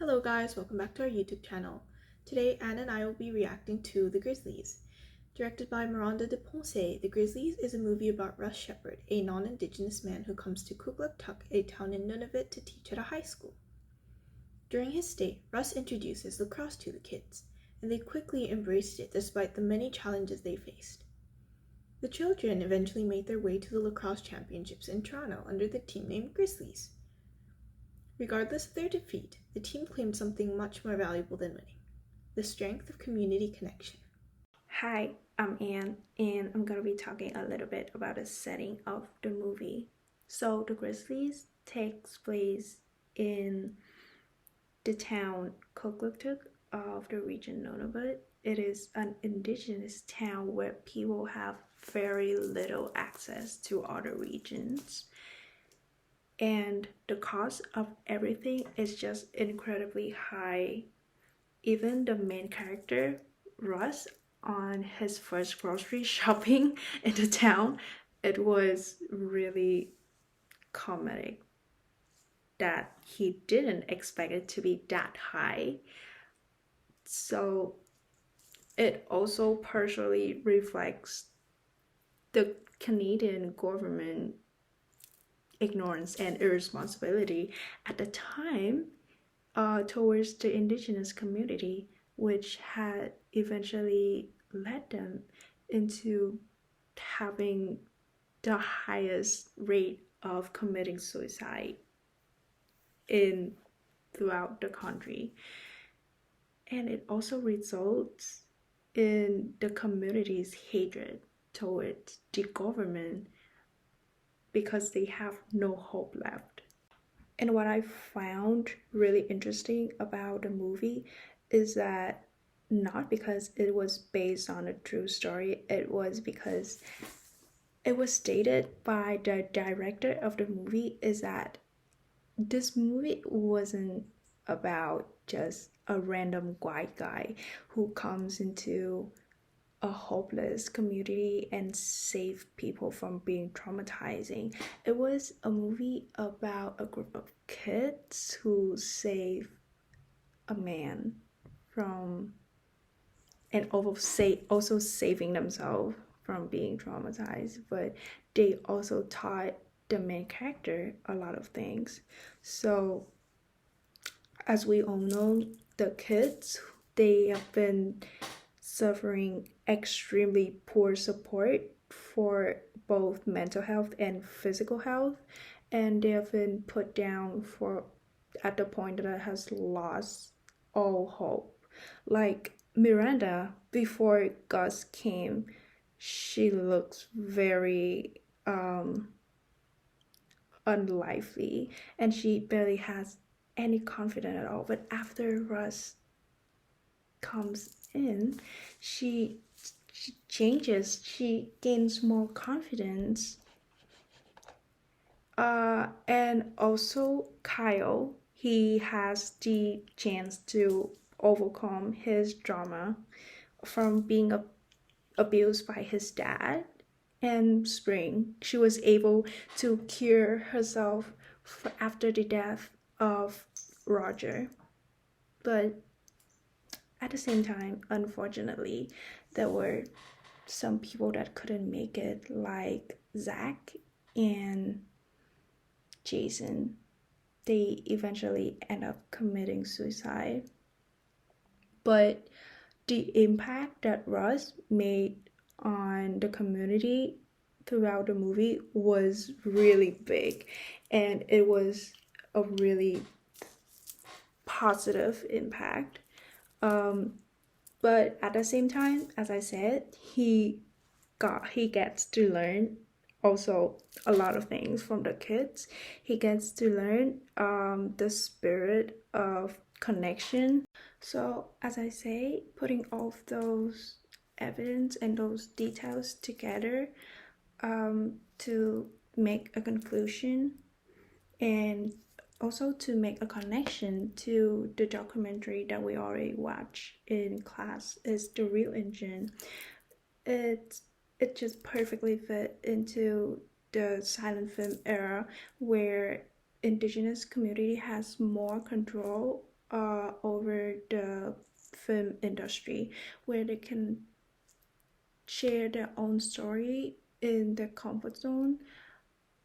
Hello guys, welcome back to our YouTube channel. Today Anne and I will be reacting to The Grizzlies. Directed by Miranda de Ponce, The Grizzlies is a movie about Russ Shepard, a non-indigenous man who comes to Kugluktuk, a town in Nunavut, to teach at a high school. During his stay, Russ introduces lacrosse to the kids, and they quickly embraced it despite the many challenges they faced. The children eventually made their way to the lacrosse championships in Toronto under the team name Grizzlies. Regardless of their defeat, the team claimed something much more valuable than winning: the strength of community connection. Hi, I'm Anne, and I'm gonna be talking a little bit about the setting of the movie. So, The Grizzlies takes place in the town Kugluktuk of the region Nunavut. It is an indigenous town where people have very little access to other regions, and the cost of everything is just incredibly high. Even the main character, Russ, on his first grocery shopping in the town, it was really comedic that he didn't expect it to be that high. So it also partially reflects the Canadian government ignorance and irresponsibility at the time towards the indigenous community, which had eventually led them into having the highest rate of committing suicide in throughout the country. And it also results in the community's hatred towards the government because they have no hope left. And what I found really interesting about the movie is that not because it was based on a true story, it was because it was stated by the director of the movie is that this movie wasn't about just a random white guy who comes into a hopeless community and save people from being traumatizing. It was a movie about a group of kids who save a man from and also saving themselves from being traumatized, but they also taught the main character a lot of things. So as we all know, the kids, they have been suffering extremely poor support for both mental health and physical health, and they have been put down for at the point that it has lost all hope. Like Miranda, before Gus came, she looks very unlively and she barely has any confidence at all. But after Russ comes in, she changes, she gains more confidence. And also Kyle, he has the chance to overcome his trauma from being abused by his dad. And Spring, she was able to cure herself after the death of Roger. But at the same time, unfortunately, there were some people that couldn't make it, like Zach and Jason. They eventually end up committing suicide. But the impact that Russ made on the community throughout the movie was really big, and it was a really positive impact. But at the same time, as I said, he gets to learn also a lot of things from the kids. He gets to learn the spirit of connection. So as I say, putting all of those evidence and those details together to make a conclusion and also to make a connection to the documentary that we already watched in class is The Real Engine. It just perfectly fit into the silent film era where indigenous community has more control over the film industry, where they can share their own story in their comfort zone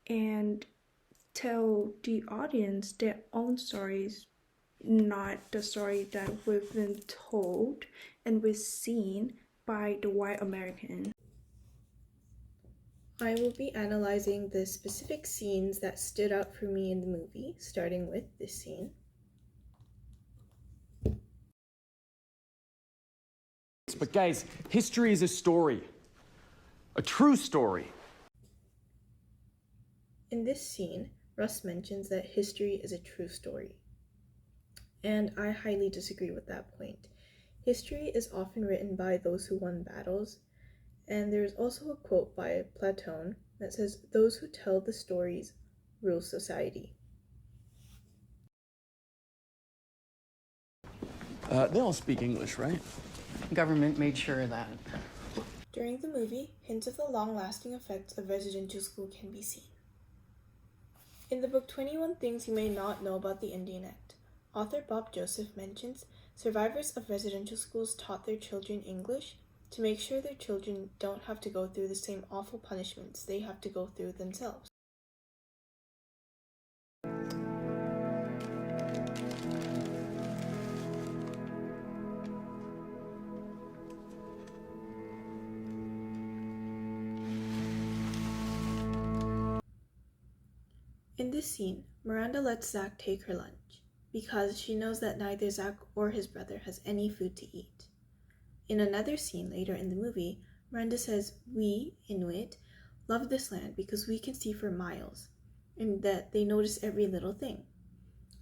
and tell the audience their own stories, not the story that we've been told and we've seen by the white American. I will be analyzing the specific scenes that stood out for me in the movie, starting with this scene. But guys, history is a story. A true story. In this scene, Russ mentions that history is a true story. And I highly disagree with that point. History is often written by those who won battles, and there's also a quote by Plato that says, "Those who tell the stories rule society." They all speak English, right? Government made sure of that. During the movie, hints of the long-lasting effects of residential school can be seen. In the book 21 Things You May Not Know About the Indian Act, author Bob Joseph mentions survivors of residential schools taught their children English to make sure their children don't have to go through the same awful punishments they have to go through themselves. In this scene, Miranda lets Zach take her lunch because she knows that neither Zach or his brother has any food to eat. In another scene later in the movie, Miranda says, "We, Inuit, love this land because we can see for miles, and that they notice every little thing."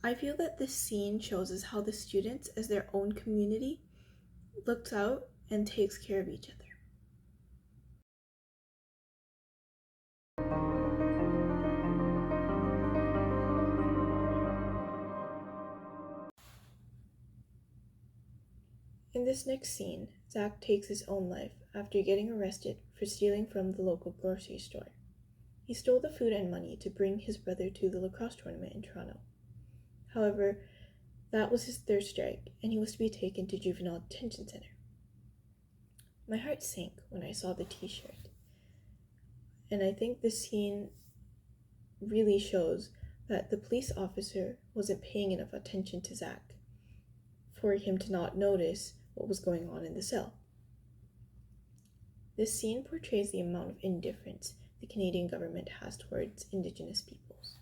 I feel that this scene shows us how the students, as their own community, looks out and takes care of each other. In this next scene, Zach takes his own life after getting arrested for stealing from the local grocery store. He stole the food and money to bring his brother to the lacrosse tournament in Toronto. However, that was his third strike, and he was to be taken to juvenile detention center. My heart sank when I saw the t-shirt, and I think this scene really shows that the police officer wasn't paying enough attention to Zach for him to not notice what was going on in the cell. This scene portrays the amount of indifference the Canadian government has towards Indigenous peoples.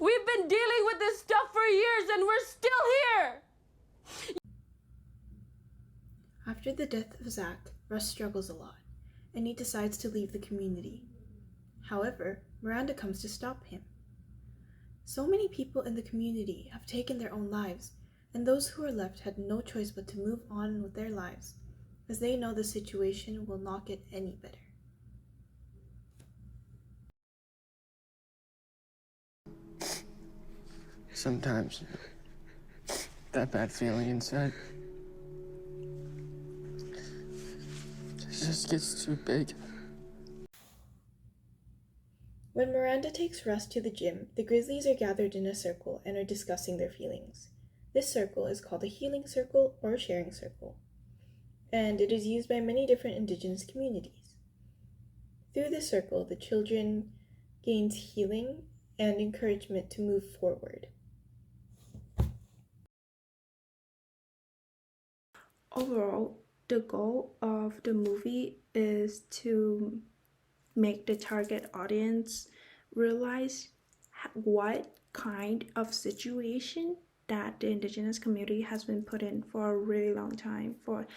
We've been dealing with this stuff for years and we're still here! After the death of Zach, Russ struggles a lot, and he decides to leave the community. However, Miranda comes to stop him. So many people in the community have taken their own lives, and those who are left had no choice but to move on with their lives, as they know the situation will not get any better. Sometimes that bad feeling inside just gets too big. When Miranda takes Russ to the gym, the Grizzlies are gathered in a circle and are discussing their feelings. This circle is called a healing circle or a sharing circle, and it is used by many different Indigenous communities. Through this circle, the children gains healing and encouragement to move forward. Overall, the goal of the movie is to make the target audience realize what kind of situation that the Indigenous community has been put in for a really long time, for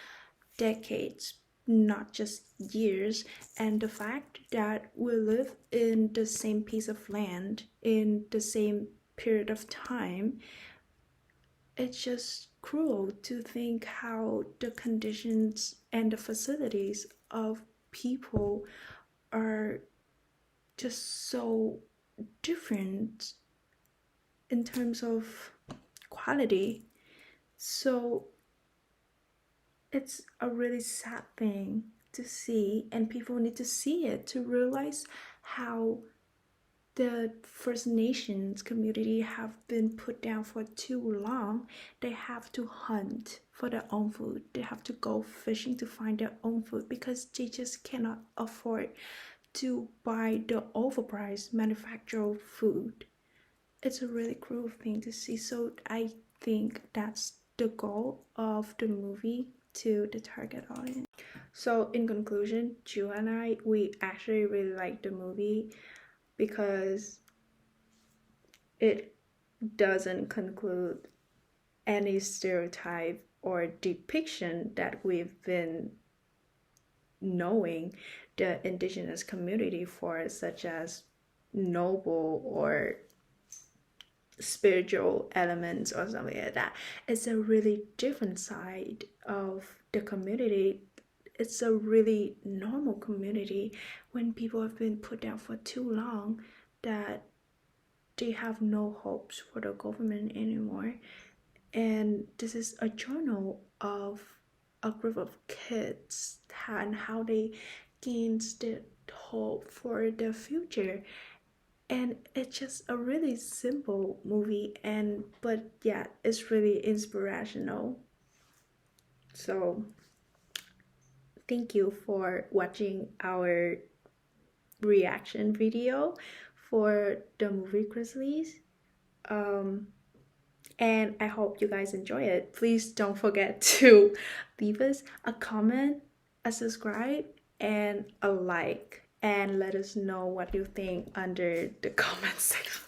decades, not just years, and the fact that we live in the same piece of land in the same period of time. It's just cruel to think how the conditions and the facilities of people are just so different in terms of quality. So it's a really sad thing to see, and people need to see it to realize how the First Nations community have been put down for too long. They have to hunt for their own food. They have to go fishing to find their own food because they just cannot afford to buy the overpriced manufactured food. It's a really cruel thing to see. So I think that's the goal of the movie to the target audience. So in conclusion, Ju and I, we actually really like the movie because it doesn't conclude any stereotype or depiction that we've been knowing the indigenous community for, such as noble or spiritual elements or something like that. It's a really different side of the community. It's a really normal community when people have been put down for too long that they have no hopes for the government anymore. And this is a journal of a group of kids and how they gained the hope for the future. And it's just a really simple movie, but yeah, it's really inspirational. So thank you for watching our reaction video for the movie Grizzlies. And I hope you guys enjoy it. Please don't forget to leave us a comment, a subscribe, and a like, and let us know what you think under the comment section.